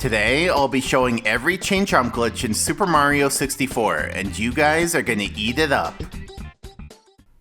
Today, I'll be showing every Chain Chomp glitch in Super Mario 64, and you guys are gonna eat it up.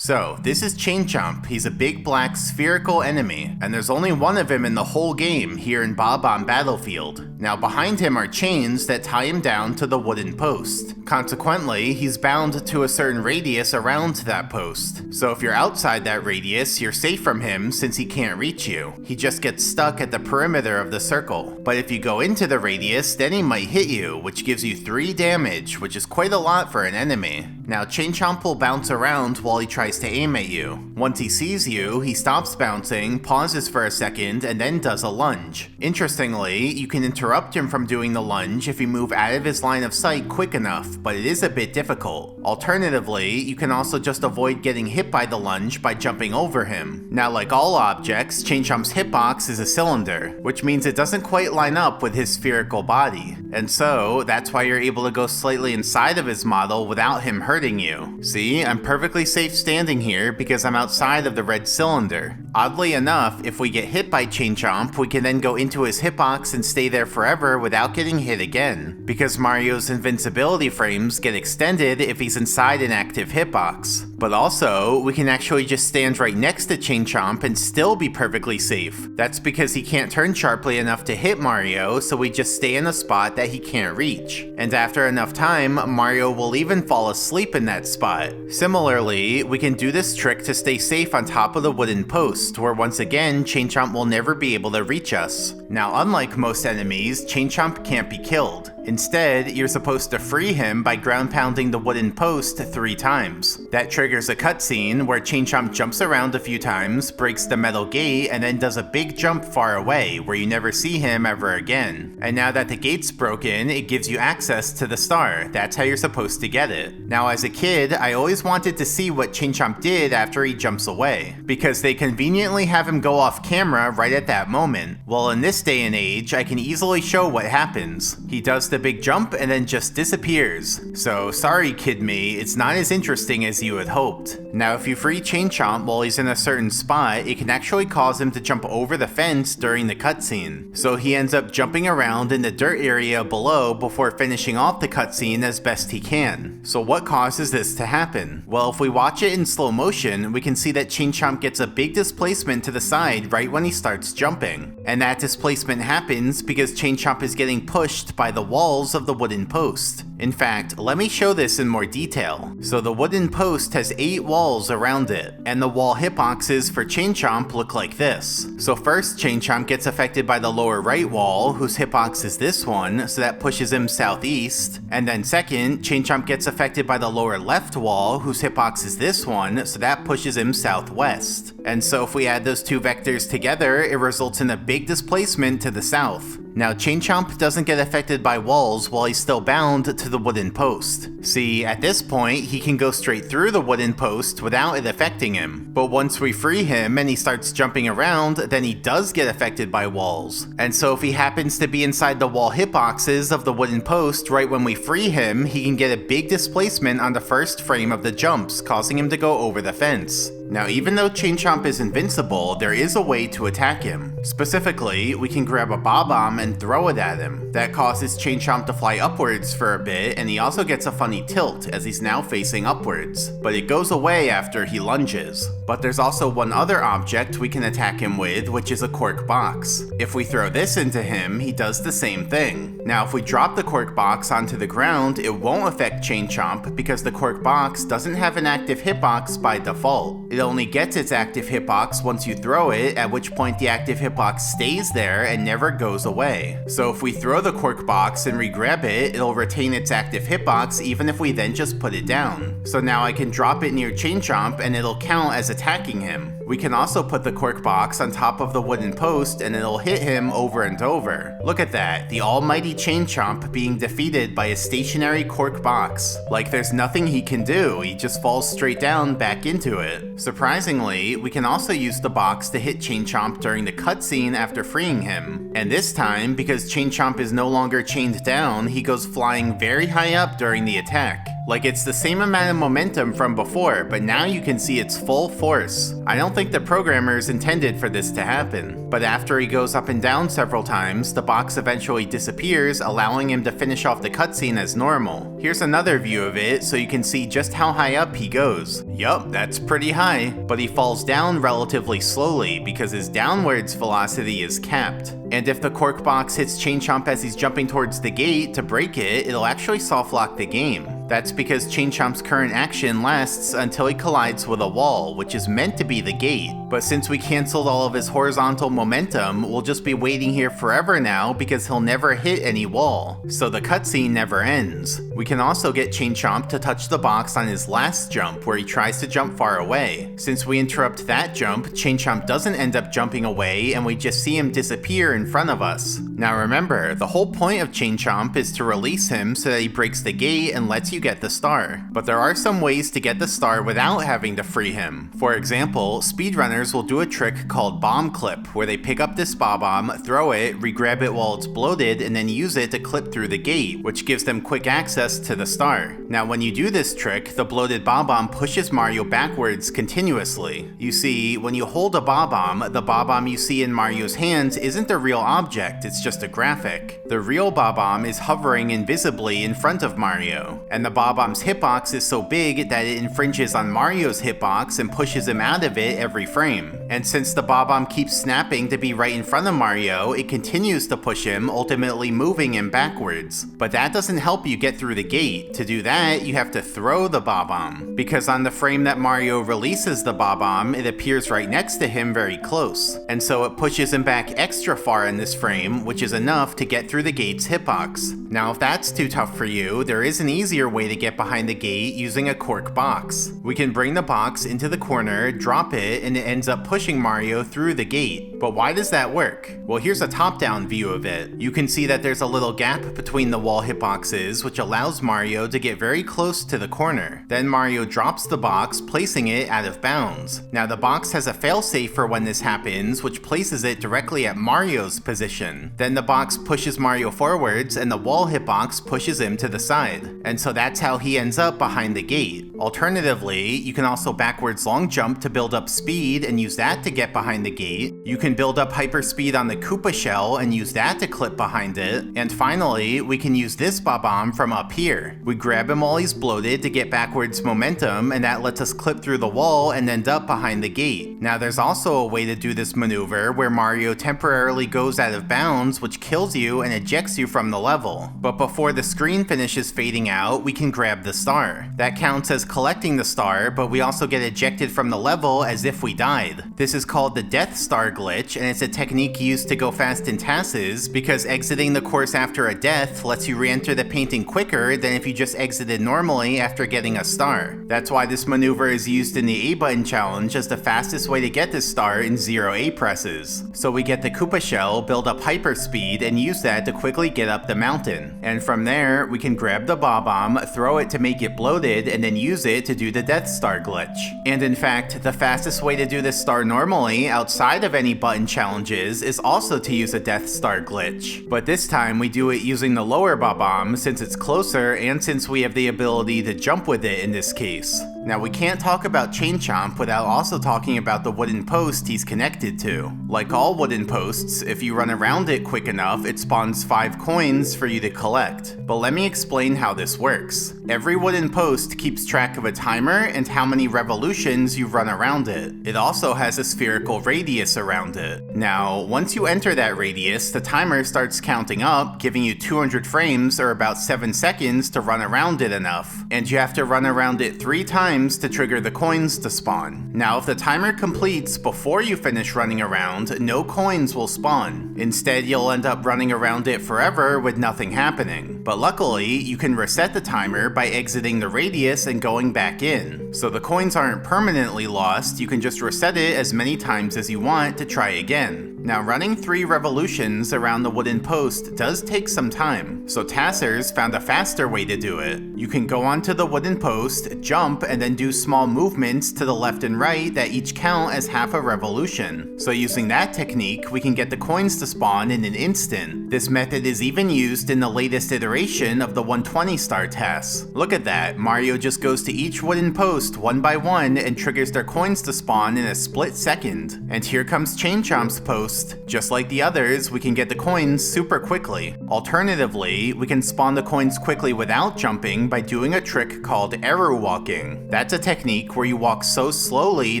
So, this is Chain Chomp. He's a big black spherical enemy, and there's only one of him in the whole game here in Bob-omb Battlefield. Now behind him are chains that tie him down to the wooden post. Consequently, he's bound to a certain radius around that post. So if you're outside that radius, you're safe from him since he can't reach you. He just gets stuck at the perimeter of the circle. But if you go into the radius, then he might hit you, which gives you 3 damage, which is quite a lot for an enemy. Now Chain Chomp will bounce around while he tries to aim at you. Once he sees you, he stops bouncing, pauses for a second, and then does a lunge. Interestingly, you can interrupt him from doing the lunge if you move out of his line of sight quick enough, but it is a bit difficult. Alternatively, you can also just avoid getting hit by the lunge by jumping over him. Now like all objects, Chain Chomp's hitbox is a cylinder, which means it doesn't quite line up with his spherical body. And so, that's why you're able to go slightly inside of his model without him hurting you. See, I'm perfectly safe standing here because I'm outside of the red cylinder. Oddly enough, if we get hit by Chain Chomp, we can then go into his hitbox and stay there forever without getting hit again, because Mario's invincibility frames get extended if he's inside an active hitbox. But also, we can actually just stand right next to Chain Chomp and still be perfectly safe. That's because he can't turn sharply enough to hit Mario, so we just stay in a spot that he can't reach. And after enough time, Mario will even fall asleep in that spot. Similarly, we can do this trick to stay safe on top of the wooden post, where once again, Chain Chomp will never be able to reach us. Now, unlike most enemies, Chain Chomp can't be killed. Instead, you're supposed to free him by ground pounding the wooden post 3 times. That triggers a cutscene where Chain Chomp jumps around a few times, breaks the metal gate, and then does a big jump far away, where you never see him ever again. And now that the gate's broken, it gives you access to the star. That's how you're supposed to get it. Now as a kid, I always wanted to see what Chain Chomp did after he jumps away, because they conveniently have him go off camera right at that moment. Well, in this day and age, I can easily show what happens. He does the big jump and then just disappears. So sorry kid me, it's not as interesting as you had hoped. Now if you free Chain Chomp while he's in a certain spot, it can actually cause him to jump over the fence during the cutscene. So he ends up jumping around in the dirt area below before finishing off the cutscene as best he can. So what causes this to happen? Well, if we watch it in slow motion, we can see that Chain Chomp gets a big displacement to the side right when he starts jumping. And that displacement happens because Chain Chomp is getting pushed by the walls of the wooden post. In fact, let me show this in more detail. So the wooden post has 8 walls around it, and the wall hitboxes for Chain Chomp look like this. So first, Chain Chomp gets affected by the lower right wall, whose hitbox is this one, so that pushes him southeast. And then second, Chain Chomp gets affected by the lower left wall, whose hitbox is this one, so that pushes him southwest. And so if we add those 2 vectors together, it results in a big displacement to the south. Now Chain Chomp doesn't get affected by walls while he's still bound to the wooden post. See, at this point, he can go straight through the wooden post without it affecting him. But once we free him and he starts jumping around, then he does get affected by walls. And so if he happens to be inside the wall hitboxes of the wooden post right when we free him, he can get a big displacement on the first frame of the jumps, causing him to go over the fence. Now even though Chain Chomp is invincible, there is a way to attack him. Specifically, we can grab a Bob-omb and throw it at him. That causes Chain Chomp to fly upwards for a bit, and he also gets a funny tilt as he's now facing upwards. But it goes away after he lunges. But there's also one other object we can attack him with, which is a cork box. If we throw this into him, he does the same thing. Now if we drop the cork box onto the ground, it won't affect Chain Chomp because the cork box doesn't have an active hitbox by default. It only gets its active hitbox once you throw it, at which point the active hitbox stays there and never goes away. So if we throw the cork box and re-grab it, it'll retain its active hitbox even if we then just put it down. So now I can drop it near Chain Chomp and it'll count as attacking him. We can also put the cork box on top of the wooden post and it'll hit him over and over. Look at that, the almighty Chain Chomp being defeated by a stationary cork box. Like there's nothing he can do, he just falls straight down back into it. Surprisingly, we can also use the box to hit Chain Chomp during the cutscene after freeing him. And this time, because Chain Chomp is no longer chained down, he goes flying very high up during the attack. Like it's the same amount of momentum from before, but now you can see its full force. I don't think the programmers intended for this to happen. But after he goes up and down several times, the box eventually disappears, allowing him to finish off the cutscene as normal. Here's another view of it so you can see just how high up he goes. Yup, that's pretty high, but he falls down relatively slowly because his downwards velocity is capped. And if the cork box hits Chain Chomp as he's jumping towards the gate to break it, it'll actually soft lock the game. That's because Chain Chomp's current action lasts until he collides with a wall, which is meant to be the gate. But since we canceled all of his horizontal momentum, we'll just be waiting here forever now because he'll never hit any wall. So the cutscene never ends. We can also get Chain Chomp to touch the box on his last jump where he tries to jump far away. Since we interrupt that jump, Chain Chomp doesn't end up jumping away and we just see him disappear in front of us. Now remember, the whole point of Chain Chomp is to release him so that he breaks the gate and lets you get the star. But there are some ways to get the star without having to free him. For example, speedrunners will do a trick called bomb clip, where they pick up this Bob-omb, throw it, re-grab it while it's bloated, and then use it to clip through the gate, which gives them quick access to the star. Now when you do this trick, the bloated Bob-omb pushes Mario backwards continuously. You see, when you hold a Bob-omb, the Bob-omb you see in Mario's hands isn't a real object, it's just a graphic. The real Bob-omb is hovering invisibly in front of Mario, and the Bob-omb's hitbox is so big that it infringes on Mario's hitbox and pushes him out of it every frame. And since the Bob-omb keeps snapping to be right in front of Mario, it continues to push him, ultimately moving him backwards. But that doesn't help you get through the gate. To do that, you have to throw the Bob-omb, because on the frame that Mario releases the Bob-omb, it appears right next to him very close. And so it pushes him back extra far in this frame, which is enough to get through the gate's hitbox. Now if that's too tough for you, there is an easier way to get behind the gate using a cork box. We can bring the box into the corner, drop it, and it ends up pushing Mario through the gate. But why does that work? Well, here's a top-down view of it. You can see that there's a little gap between the wall hitboxes, which allows Mario to get very close to the corner. Then Mario drops the box, placing it out of bounds. Now the box has a failsafe for when this happens, which places it directly at Mario's position. Then the box pushes Mario forwards, and the wall hitbox pushes him to the side. And so that's how he ends up behind the gate. Alternatively, you can also backwards long jump to build up speed and use that to get behind the gate. You can build up hyperspeed on the Koopa shell and use that to clip behind it. And finally, we can use this Bob-omb from up here. We grab him while he's bloated to get backwards momentum, and that lets us clip through the wall and end up behind the gate. Now there's also a way to do this maneuver where Mario temporarily goes out of bounds, which kills you and ejects you from the level. But before the screen finishes fading out, we can grab the star. That counts as collecting the star, but we also get ejected from the level as if we died. This is called the Death Star glitch, and it's a technique used to go fast in TASes because exiting the course after a death lets you re-enter the painting quicker than if you just exited normally after getting a star. That's why this maneuver is used in the A button challenge as the fastest way to get this star in 0 A presses. So we get the Koopa shell, build up hyperspeed, and use that to quickly get up the mountain. And from there, we can grab the Bob-omb, throw it to make it bloated, and then use it to do the Death Star glitch. And in fact, the fastest way to do this star normally, outside of any button challenges, is also to use a Death Star glitch. But this time we do it using the lower Bob-omb since it's closer and since we have the ability to jump with it in this case. Now we can't talk about Chain Chomp without also talking about the wooden post he's connected to. Like all wooden posts, if you run around it quick enough, it spawns 5 coins for you to collect. But let me explain how this works. Every wooden post keeps track of a timer and how many revolutions you've run around it. It also has a spherical radius around it. Now, once you enter that radius, the timer starts counting up, giving you 200 frames or about 7 seconds to run around it enough. And you have to run around it 3 times to trigger the coins to spawn. Now, if the timer completes before you finish running around, no coins will spawn. Instead, you'll end up running around it forever with nothing happening. But luckily, you can reset the timer by exiting the radius and going back in. So the coins aren't permanently lost, you can just reset it as many times as you want to try again. Now running 3 revolutions around the wooden post does take some time, so Tassers found a faster way to do it. You can go onto the wooden post, jump, and then do small movements to the left and right that each count as half a revolution. So using that technique, we can get the coins to spawn in an instant. This method is even used in the latest iteration of the 120 star TAS. Look at that, Mario just goes to each wooden post one by one and triggers their coins to spawn in a split second. And here comes Chain Chomp's post. Just like the others, we can get the coins super quickly. Alternatively, we can spawn the coins quickly without jumping by doing a trick called arrow walking. That's a technique where you walk so slowly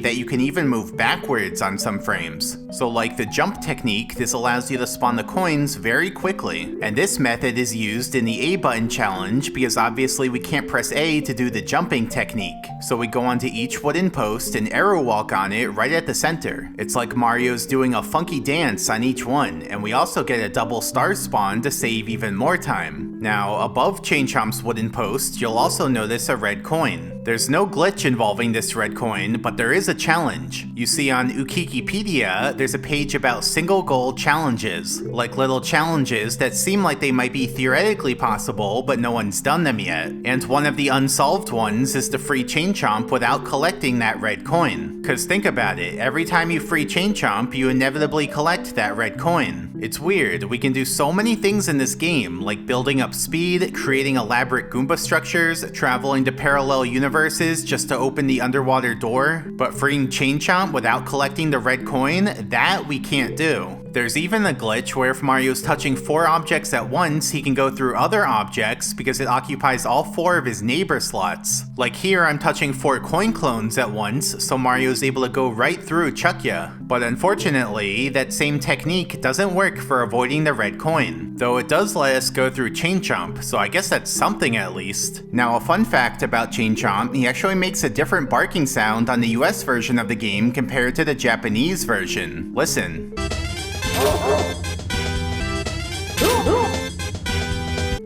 that you can even move backwards on some frames. So like the jump technique, this allows you to spawn the coins very quickly. And this method is used in the A button challenge because obviously we can't press A to do the jumping technique. So we go onto each wooden post and arrow walk on it right at the center. It's like Mario's doing a funky dance on each one, and we also get a double star spawn to save even more time. Now, above Chain Chomp's wooden post, you'll also notice a red coin. There's no glitch involving this red coin, but there is a challenge. You see on Wikipedia, there's a page about single goal challenges, like little challenges that seem like they might be theoretically possible, but no one's done them yet. And one of the unsolved ones is to free Chain Chomp without collecting that red coin. Cause think about it, every time you free Chain Chomp, you inevitably collect that red coin. It's weird, we can do so many things in this game, like building up speed, creating elaborate Goomba structures, traveling to parallel universes just to open the underwater door, but freeing Chain Chomp without collecting the red coin, that we can't do. There's even a glitch where if Mario's touching 4 objects at once, he can go through other objects because it occupies all 4 of his neighbor slots. Like here, I'm touching 4 coin clones at once, so Mario's able to go right through Chuckya. But unfortunately, that same technique doesn't work for avoiding the red coin, though it does let us go through Chain Chomp, so I guess that's something at least. Now a fun fact about Chain Chomp, he actually makes a different barking sound on the US version of the game compared to the Japanese version. Listen.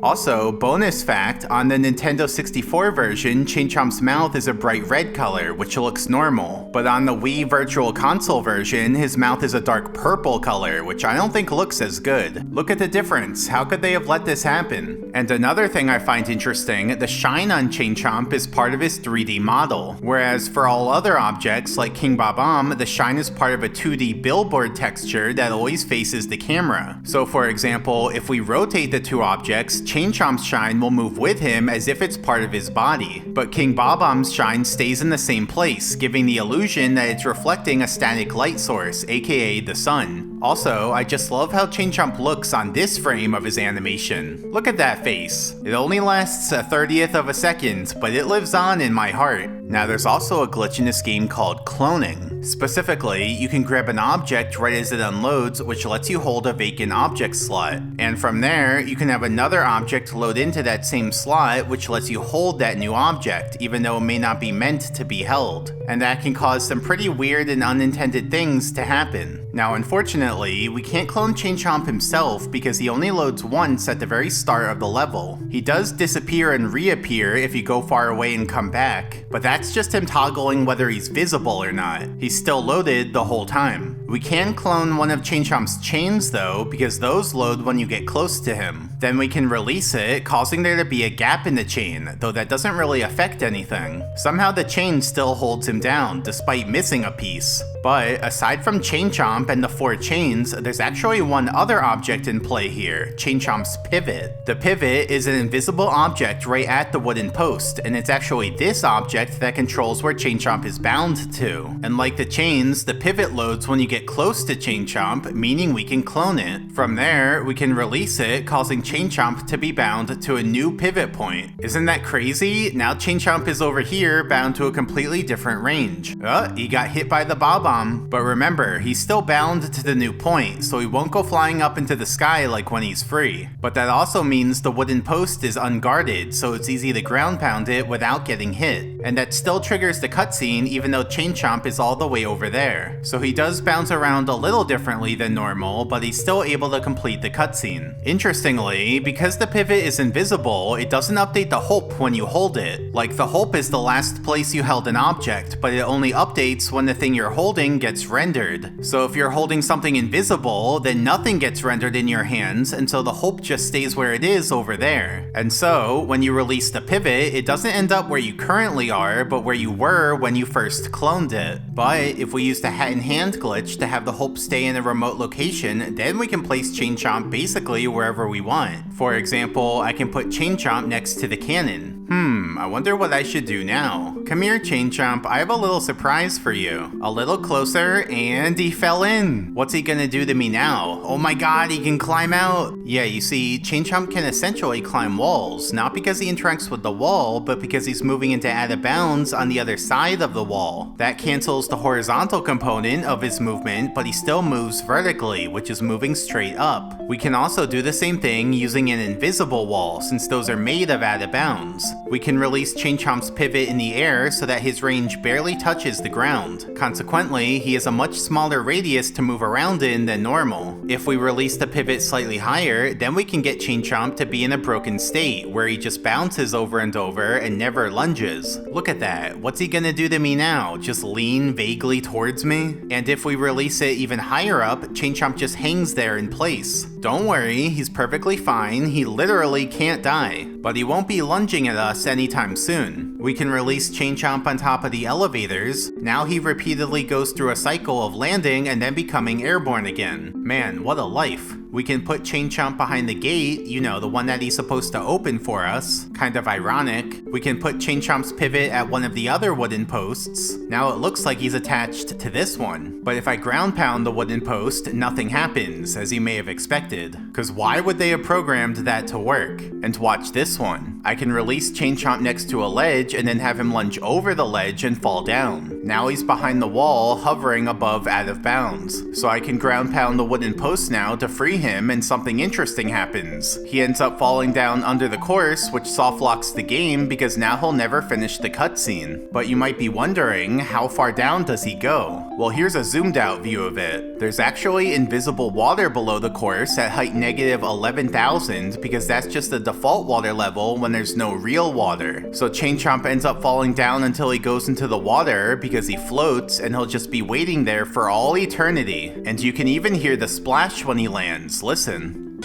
Also, bonus fact, on the Nintendo 64 version, Chain Chomp's mouth is a bright red color, which looks normal. But on the Wii Virtual Console version, his mouth is a dark purple color, which I don't think looks as good. Look at the difference, how could they have let this happen? And another thing I find interesting, the shine on Chain Chomp is part of his 3D model, whereas for all other objects, like King Bob-omb, the shine is part of a 2D billboard texture that always faces the camera. So for example, if we rotate the 2 objects, Chain Chomp's shine will move with him as if it's part of his body, but King Bob-omb's shine stays in the same place, giving the illusion that it's reflecting a static light source, aka the sun. Also, I just love how Chain Chomp looks on this frame of his animation. Look at that face. It only lasts a 30th of a second, but it lives on in my heart. Now there's also a glitch in this game called cloning. Specifically, you can grab an object right as it unloads, which lets you hold a vacant object slot. And from there, you can have another object load into that same slot, which lets you hold that new object, even though it may not be meant to be held. And that can cause some pretty weird and unintended things to happen. Now unfortunately, we can't clone Chain Chomp himself because he only loads once at the very start of the level. He does disappear and reappear if you go far away and come back, but that's just him toggling whether he's visible or not. He's still loaded the whole time. We can clone one of Chain Chomp's chains though, because those load when you get close to him. Then we can release it, causing there to be a gap in the chain, though that doesn't really affect anything. Somehow the chain still holds him down, despite missing a piece. But aside from Chain Chomp and the 4 chains, there's actually one other object in play here, Chain Chomp's pivot. The pivot is an invisible object right at the wooden post, and it's actually this object that controls where Chain Chomp is bound to. And like the chains, the pivot loads when you get close to Chain Chomp, meaning we can clone it. From there, we can release it, causing Chain Chomp to be bound to a new pivot point. Isn't that crazy? Now Chain Chomp is over here, bound to a completely different range. He got hit by the Bob-omb, but remember, he's still bound to the new point, so he won't go flying up into the sky like when he's free. But that also means the wooden post is unguarded, so it's easy to ground pound it without getting hit. and that still triggers the cutscene even though Chain Chomp is all the way over there. So he does bounce around a little differently than normal, but he's still able to complete the cutscene. Interestingly, because the pivot is invisible, it doesn't update the hope when you hold it. Like, the hope is the last place you held an object, but it only updates when the thing you're holding gets rendered. So if you're holding something invisible, then nothing gets rendered in your hands, and so the hope just stays where it is over there. And so, when you release the pivot, it doesn't end up where you currently are, but where you were when you first cloned it. But if we use the hat in hand glitch to have the hope stay in a remote location, then we can place Chain Chomp basically wherever we want. For example, I can put Chain Chomp next to the cannon. I wonder what I should do now. Come here, Chain Chomp, I have a little surprise for you. A little closer, and he fell in. What's he gonna do to me now? Oh my god, he can climb out! Yeah, you see, Chain Chomp can essentially climb walls, not because he interacts with the wall, but because he's moving into out of bounds on the other side of the wall. That cancels the horizontal component of his movement, but he still moves vertically, which is moving straight up. We can also do the same thing using an invisible wall, since those are made of out of bounds. We can release Chain Chomp's pivot in the air so that his range barely touches the ground. Consequently, he has a much smaller radius to move around in than normal. If we release the pivot slightly higher, then we can get Chain Chomp to be in a broken state, where he just bounces over and over and never lunges. Look at that, what's he gonna do to me now? Just lean vaguely towards me? And if we release it even higher up, Chain Chomp just hangs there in place. Don't worry, he's perfectly fine, he literally can't die. But he won't be lunging at us anytime soon. We can release Chain Chomp on top of the elevators. Now he repeatedly goes through a cycle of landing and then becoming airborne again. Man, what a life. We can put Chain Chomp behind the gate, you know, the one that he's supposed to open for us. Kind of ironic. We can put Chain Chomp's pivot at one of the other wooden posts. Now it looks like he's attached to this one. But if I ground pound the wooden post, nothing happens, as you may have expected. Cause why would they have programmed that to work? And watch this one. I can release Chain Chomp next to a ledge and then have him lunge over the ledge and fall down. Now he's behind the wall, hovering above out of bounds. So I can ground pound the wooden post now to free him, and something interesting happens. He ends up falling down under the course, which soft locks the game because now he'll never finish the cutscene. But you might be wondering, how far down does he go? Well, here's a zoomed out view of it. There's actually invisible water below the course at height negative 11,000 because that's just the default water level when there's no real water. So Chain Chomp ends up falling down until he goes into the water because he floats, and he'll just be waiting there for all eternity. And you can even hear the splash when he lands. Listen.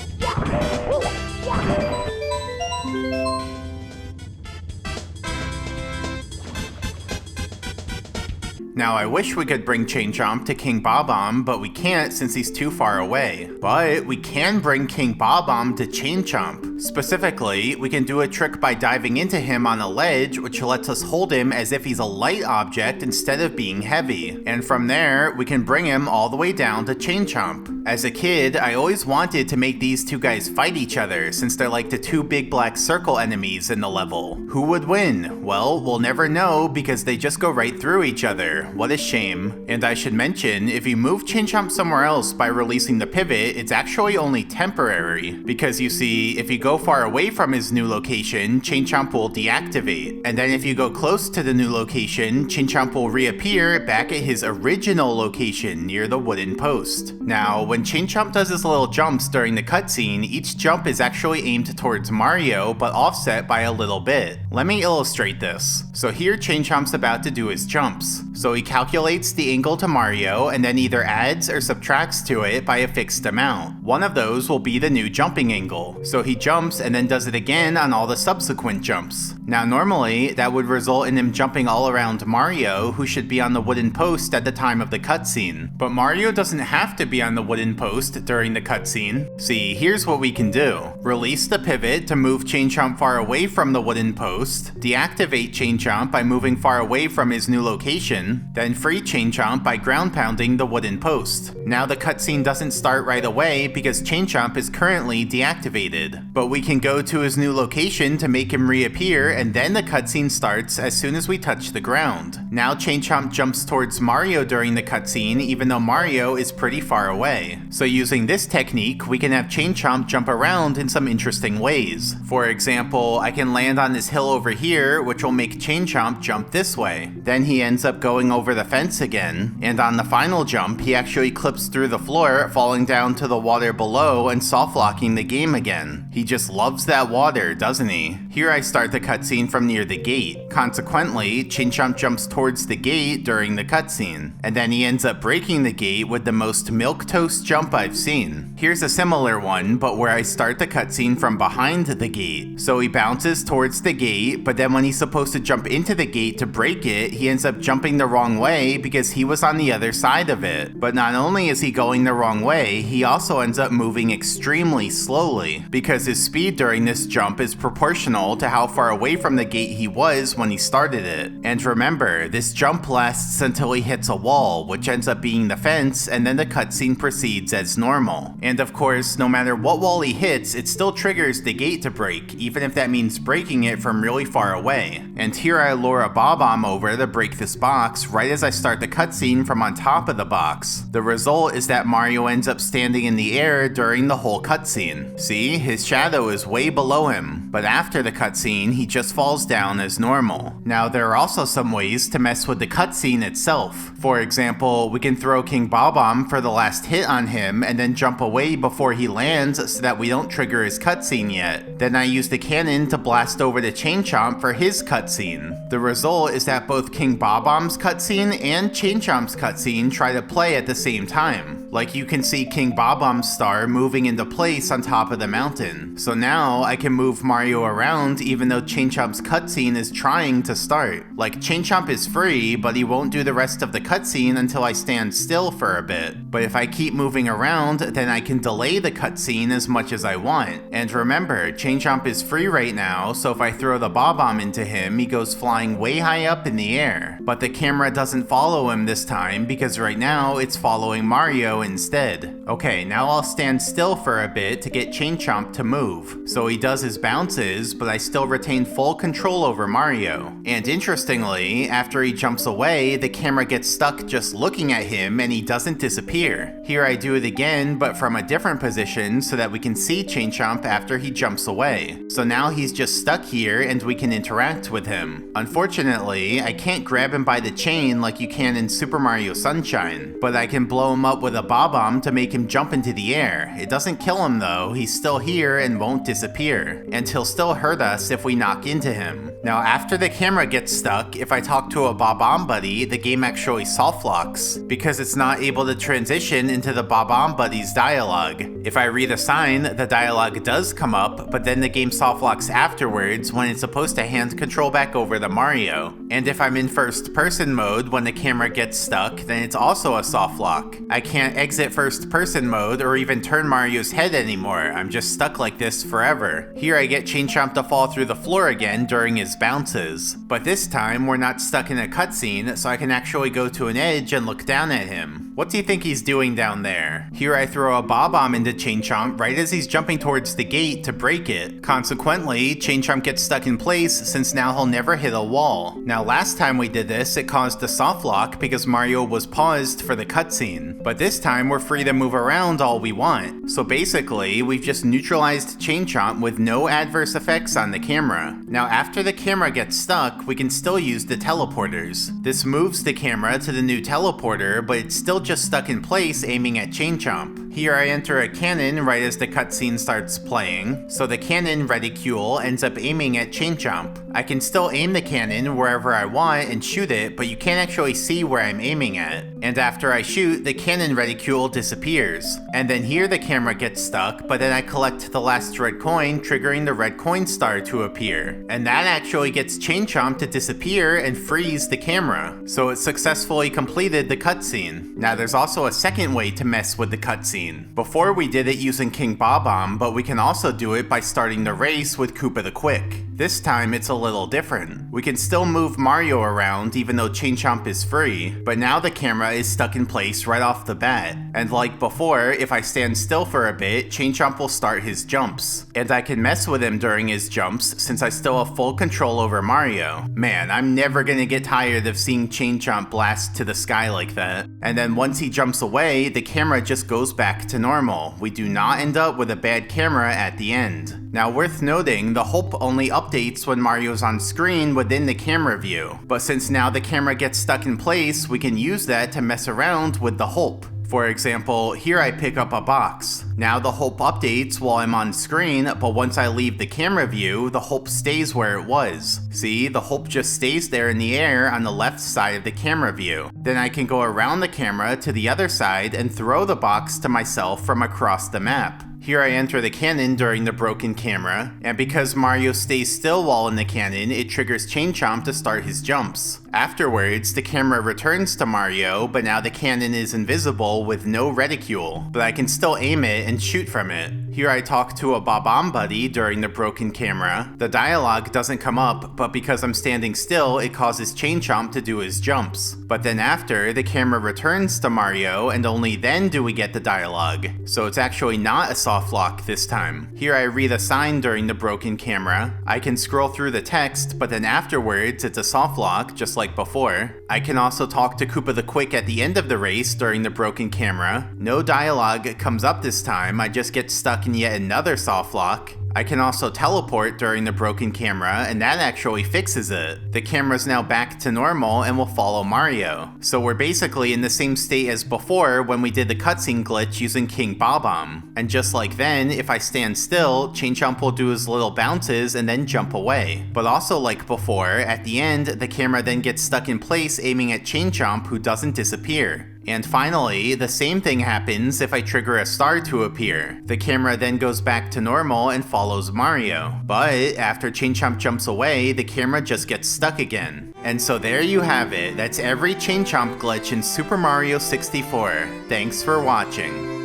Now I wish we could bring Chain Chomp to King Bob-omb, but we can't since he's too far away. But we can bring King Bob-omb to Chain Chomp. Specifically, we can do a trick by diving into him on a ledge, which lets us hold him as if he's a light object instead of being heavy. And from there, we can bring him all the way down to Chain Chomp. As a kid, I always wanted to make these two guys fight each other since they're like the two big black circle enemies in the level. Who would win? Well, we'll never know because they just go right through each other. What a shame. And I should mention, if you move Chain Chomp somewhere else by releasing the pivot, it's actually only temporary. Because you see, if you go far away from his new location, Chain Chomp will deactivate. And then if you go close to the new location, Chain Chomp will reappear back at his original location near the wooden post. Now, when Chain Chomp does his little jumps during the cutscene, each jump is actually aimed towards Mario, but offset by a little bit. Let me illustrate this. So here Chain Chomp's about to do his jumps. So he calculates the angle to Mario and then either adds or subtracts to it by a fixed amount. One of those will be the new jumping angle. So he jumps and then does it again on all the subsequent jumps. Now normally, that would result in him jumping all around Mario, who should be on the wooden post at the time of the cutscene. But Mario doesn't have to be on the wooden post during the cutscene. See, here's what we can do. Release the pivot to move Chain Chomp far away from the wooden post, deactivate Chain Chomp by moving far away from his new location, then free Chain Chomp by ground pounding the wooden post. Now the cutscene doesn't start right away because Chain Chomp is currently deactivated, but we can go to his new location to make him reappear and then the cutscene starts as soon as we touch the ground. Now Chain Chomp jumps towards Mario during the cutscene, even though Mario is pretty far away. So using this technique, we can have Chain Chomp jump around in some interesting ways. For example, I can land on this hill over here, which will make Chain Chomp jump this way. Then he ends up going over the fence again, and on the final jump, he actually clips through the floor, falling down to the water below and soft-locking the game again. He just loves that water, doesn't he? Here I start the cutscene from near the gate. Consequently, Chain Chomp jumps towards the gate during the cutscene, and then he ends up breaking the gate with the most milquetoast jump I've seen. Here's a similar one, but where I start the cutscene from behind the gate. So he bounces towards the gate, but then when he's supposed to jump into the gate to break it, he ends up jumping the wrong way because he was on the other side of it. But not only is he going the wrong way, he also ends up moving extremely slowly, because his speed during this jump is proportional to how far away from the gate he was when he started it. And remember, this jump lasts until he hits a wall, which ends up being the fence, and then the cutscene proceeds as normal. And of course, no matter what wall he hits, it still triggers the gate to break, even if that means breaking it from really far away. And here I lure a Bob-omb over to break this box right as I start the cutscene from on top of the box. The result is that Mario ends up standing in the air during the whole cutscene. See, his shadow is way below him, but after the cutscene, he just falls down as normal. Now, there are also some ways to mess with the cutscene itself. For example, we can throw King Bob-omb for the last hit on him and then jump away before he lands so that we don't trigger his cutscene yet. Then I use the cannon to blast over to Chain Chomp for his cutscene. The result is that both King Bob-omb's cutscene and Chain Chomp's cutscene try to play at the same time. Like you can see King Bob-omb's star moving into place on top of the mountain. So now I can move Mario around even though Chain Chomp's cutscene is trying to start. Like Chain Chomp is free, but he won't do the rest of the cutscene until I stand still for a bit. But if I keep moving around, then I can delay the cutscene as much as I want. And remember, Chain Chomp is free right now, so if I throw the Bob-omb into him, he goes flying way high up in the air. But the camera doesn't follow him this time because right now it's following Mario instead. Okay, now I'll stand still for a bit to get Chain Chomp to move. So he does his bounces, but I still retain full control over Mario. And interestingly, after he jumps away, the camera gets stuck just looking at him and he doesn't disappear. Here I do it again, but from a different position so that we can see Chain Chomp after he jumps away. So now he's just stuck here and we can interact with him. Unfortunately, I can't grab him by the chain like you can in Super Mario Sunshine, but I can blow him up with a Bob-omb to make him jump into the air. It doesn't kill him though, he's still here and won't disappear, and he'll still hurt us if we knock into him. Now after the camera gets stuck, if I talk to a Bob-omb buddy, the game actually soft locks, because it's not able to transition into the Bob-omb buddy's dialogue. If I read a sign, the dialogue does come up, but then the game soft locks afterwards when it's supposed to hand control back over to Mario. And if I'm in first person mode when the camera gets stuck, then it's also a soft lock. I can't exit first person mode or even turn Mario's head anymore. I'm just stuck like this forever. Here I get Chain Chomp to fall through the floor again during his bounces. But this time we're not stuck in a cutscene, so I can actually go to an edge and look down at him. What do you think he's doing down there? Here I throw a Bob-omb into Chain Chomp right as he's jumping towards the gate to break it. Consequently, Chain Chomp gets stuck in place since now he'll never hit a wall. Now last time we did this, it caused a soft lock because Mario was paused for the cutscene. But this time we're free to move around all we want. So basically, we've just neutralized Chain Chomp with no adverse effects on the camera. Now after the camera gets stuck, we can still use the teleporters. This moves the camera to the new teleporter, but it's still just stuck in place aiming at Chain Chomp. Here I enter a cannon right as the cutscene starts playing, so the cannon reticule ends up aiming at Chain Chomp. I can still aim the cannon wherever I want and shoot it, but you can't actually see where I'm aiming at. And after I shoot, the cannon reticule disappears. And then here the camera gets stuck, but then I collect the last red coin, triggering the red coin star to appear. And that actually gets Chain Chomp to disappear and freeze the camera. So it successfully completed the cutscene. Now there's also a second way to mess with the cutscene. Before we did it using King Bob-omb, but we can also do it by starting the race with Koopa the Quick. This time it's a little different. We can still move Mario around even though Chain Chomp is free, but now the camera is stuck in place right off the bat. And like before, if I stand still for a bit, Chain Chomp will start his jumps. And I can mess with him during his jumps since I still have full control over Mario. Man, I'm never gonna get tired of seeing Chain Chomp blast to the sky like that. And then once he jumps away, the camera just goes back to normal. We do not end up with a bad camera at the end. Now worth noting, the HULP only updates when Mario's on screen within the camera view. But since now the camera gets stuck in place, we can use that to mess around with the HULP. For example, here I pick up a box. Now the HULP updates while I'm on screen, but once I leave the camera view, the HULP stays where it was. See, the HULP just stays there in the air on the left side of the camera view. Then I can go around the camera to the other side and throw the box to myself from across the map. Here I enter the cannon during the broken camera, and because Mario stays still while in the cannon, it triggers Chain Chomp to start his jumps. Afterwards, the camera returns to Mario, but now the cannon is invisible with no reticule, but I can still aim it and shoot from it. Here I talk to a Bob-omb buddy during the broken camera. The dialogue doesn't come up, but because I'm standing still, it causes Chain Chomp to do his jumps. But then after, the camera returns to Mario, and only then do we get the dialogue. So it's actually not a soft lock this time. Here I read a sign during the broken camera. I can scroll through the text, but then afterwards it's a soft lock, just like before. I can also talk to Koopa the Quick at the end of the race during the broken camera. No dialogue comes up this time, I just get stuck in yet another soft lock. I can also teleport during the broken camera, and that actually fixes it. The camera's now back to normal and will follow Mario. So we're basically in the same state as before when we did the cutscene glitch using King Bob-omb. And just like then, if I stand still, Chain Chomp will do his little bounces and then jump away. But also like before, at the end, the camera then gets stuck in place aiming at Chain Chomp, who doesn't disappear. And finally, the same thing happens if I trigger a star to appear. The camera then goes back to normal and follows Mario. But after Chain Chomp jumps away, the camera just gets stuck again. And so there you have it. That's every Chain Chomp glitch in Super Mario 64. Thanks for watching.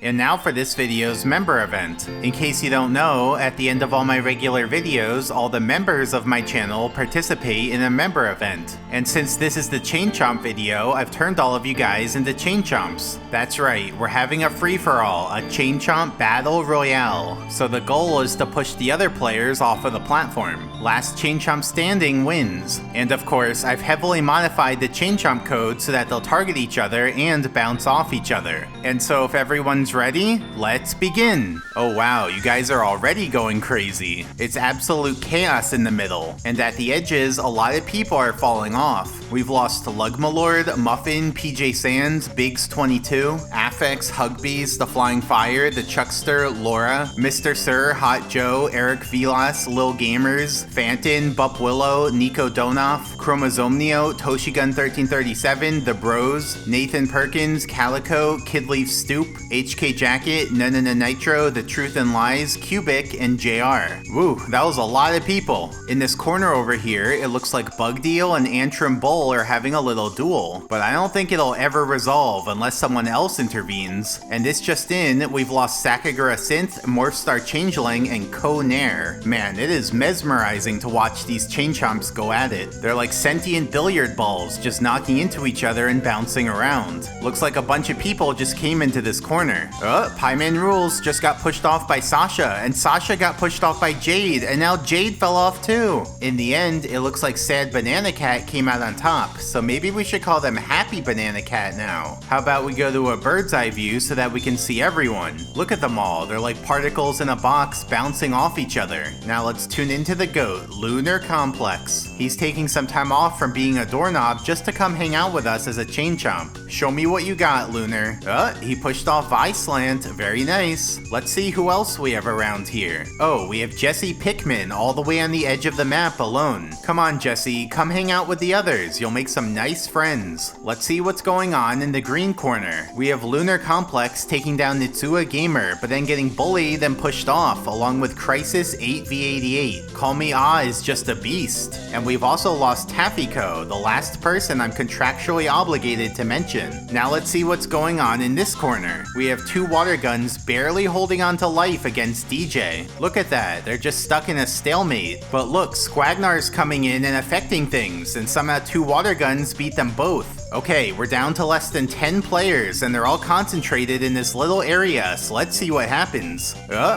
And now for this video's member event. In case you don't know, at the end of all my regular videos, all the members of my channel participate in a member event. And since this is the Chain Chomp video, I've turned all of you guys into Chain Chomps. That's right, we're having a free-for-all, a Chain Chomp Battle Royale. So the goal is to push the other players off of the platform. Last Chain Chomp standing wins. And of course, I've heavily modified the Chain Chomp code so that they'll target each other and bounce off each other. And so if everyone's ready, let's begin! Oh wow, you guys are already going crazy. It's absolute chaos in the middle, and at the edges, a lot of people are falling off. We've lost Lugmalord, Muffin, PJ Sands, Biggs22, Affex, Hugbees, The Flying Fire, The Chuckster, Laura, Mr. Sir, Hot Joe, Eric Vilas, Lil Gamers, Fanton, Bup Willow, Nico Donoff, Chromosomnio, Toshigun1337, The Bros, Nathan Perkins, Calico, Kidleaf Stoop, HK Jacket, Nana Nitro, The Truth and Lies, Cubic, and JR. Woo, that was a lot of people. In this corner over here, it looks like Bugdeal and Antrim Bull are having a little duel, but I don't think it'll ever resolve unless someone else intervenes. And this just in, we've lost Sakagura Synth, Morphstar Changeling, and Ko Nair. Man, it is mesmerizing to watch these Chain Chomps go at it. They're like sentient billiard balls, just knocking into each other and bouncing around. Looks like a bunch of people just came into this corner. Pieman Rules just got pushed off by Sasha, and Sasha got pushed off by Jade, and now Jade fell off too. In the end, it looks like Sad Banana Cat came out on top, so maybe we should call them Happy Banana Cat now. How about we go to a bird's eye view so that we can see everyone? Look at them all, they're like particles in a box bouncing off each other. Now let's tune into the GOAT, Lunar Complex. He's taking some time off from being a doorknob just to come hang out with us as a Chain Chomp. Show me what you got, Lunar. He pushed off Vice Excellent, very nice. Let's see who else we have around here. Oh, we have Jesse Pickman all the way on the edge of the map alone. Come on, Jesse, come hang out with the others. You'll make some nice friends. Let's see what's going on in the green corner. We have Lunar Complex taking down Nitsua Gamer, but then getting bullied and pushed off, along with Crisis 8v88. Call Me Ah is just a beast. And we've also lost Taffyco, the last person I'm contractually obligated to mention. Now let's see what's going on in this corner. We have two water guns barely holding on to life against DJ. Look at that, they're just stuck in a stalemate. But look, Squagnar's coming in and affecting things, and somehow two water guns beat them both. Okay, we're down to less than 10 players, and they're all concentrated in this little area, so let's see what happens.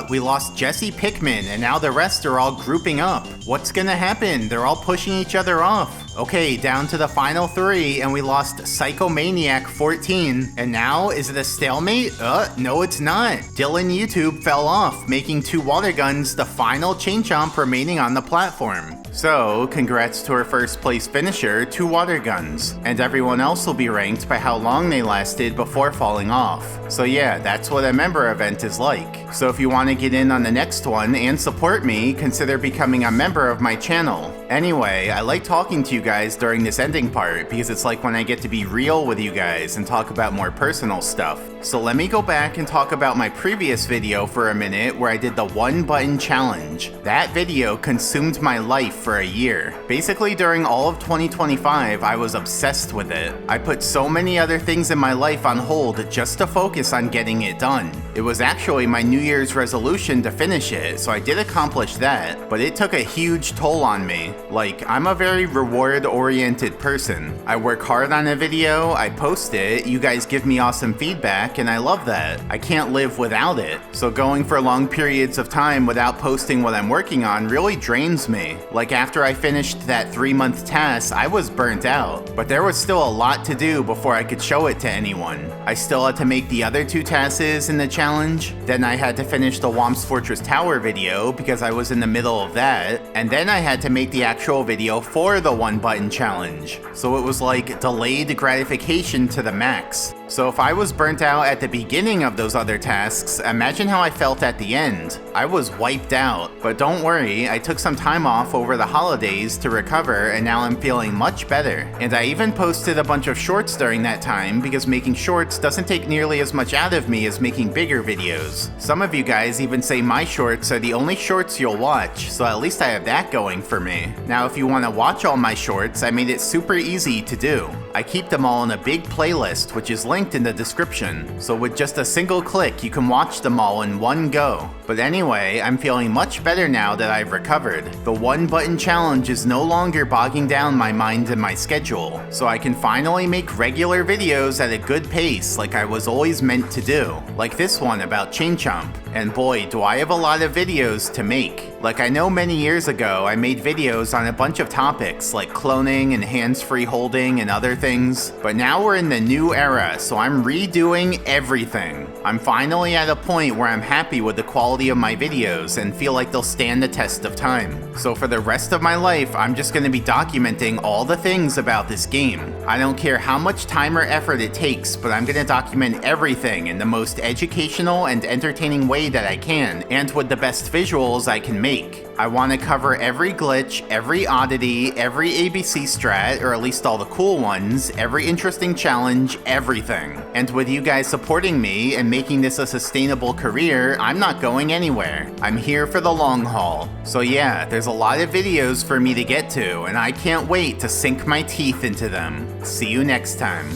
We lost Jesse Pickman, and now the rest are all grouping up. What's gonna happen? They're all pushing each other off. Okay, down to the final 3, and we lost Psychomaniac 14. And now, is it a stalemate? No it's not. Dylan YouTube fell off, making two water guns the final Chain Chomp remaining on the platform. So, congrats to our first place finisher, two water guns. And everyone else will be ranked by how long they lasted before falling off. So yeah, that's what a member event is like. So if you want to get in on the next one and support me, consider becoming a member of my channel. Anyway, I like talking to you guys during this ending part because it's like when I get to be real with you guys and talk about more personal stuff. So let me go back and talk about my previous video for a minute where I did the 1-button challenge. That video consumed my life for a year. Basically during all of 2025, I was obsessed with it. I put so many other things in my life on hold just to focus on getting it done. It was actually my New Year's resolution to finish it, so I did accomplish that, but it took a huge toll on me. Like, I'm a very reward-oriented person. I work hard on a video, I post it, you guys give me awesome feedback, and I love that. I can't live without it. So going for long periods of time without posting what I'm working on really drains me. Like after I finished that 3-month task, I was burnt out, but there was still a lot to do before I could show it to anyone. I still had to make the other 2 tasks in the challenge, then I had to finish the Womp's Fortress Tower video because I was in the middle of that, and then I had to make the actual video for the 1-button challenge. So it was like delayed gratification to the max. So if I was burnt out at the beginning of those other tasks, imagine how I felt at the end. I was wiped out. But don't worry, I took some time off over the holidays to recover and now I'm feeling much better. And I even posted a bunch of shorts during that time because making shorts doesn't take nearly as much out of me as making bigger videos. Some of you guys even say my shorts are the only shorts you'll watch, so at least I have that going for me. Now if you want to watch all my shorts, I made it super easy to do. I keep them all in a big playlist which is linked in the description, so with just a single click you can watch them all in one go. But anyway, I'm feeling much better now that I've recovered. The 1-button challenge is no longer bogging down my mind and my schedule, so I can finally make regular videos at a good pace like I was always meant to do, like this one about Chain Chomp. And boy, do I have a lot of videos to make. Like I know many years ago I made videos on a bunch of topics like cloning and hands-free holding and other things, but now we're in the new era, so I'm redoing everything. I'm finally at a point where I'm happy with the quality of my videos and feel like they'll stand the test of time. So for the rest of my life, I'm just going to be documenting all the things about this game. I don't care how much time or effort it takes, but I'm going to document everything in the most educational and entertaining way that I can, and with the best visuals I can make. I want to cover every glitch, every oddity, every ABC strat, or at least all the cool ones, every interesting challenge, everything. And with you guys supporting me and making this a sustainable career, I'm not going anywhere. I'm here for the long haul. So yeah, there's a lot of videos for me to get to, and I can't wait to sink my teeth into them. See you next time.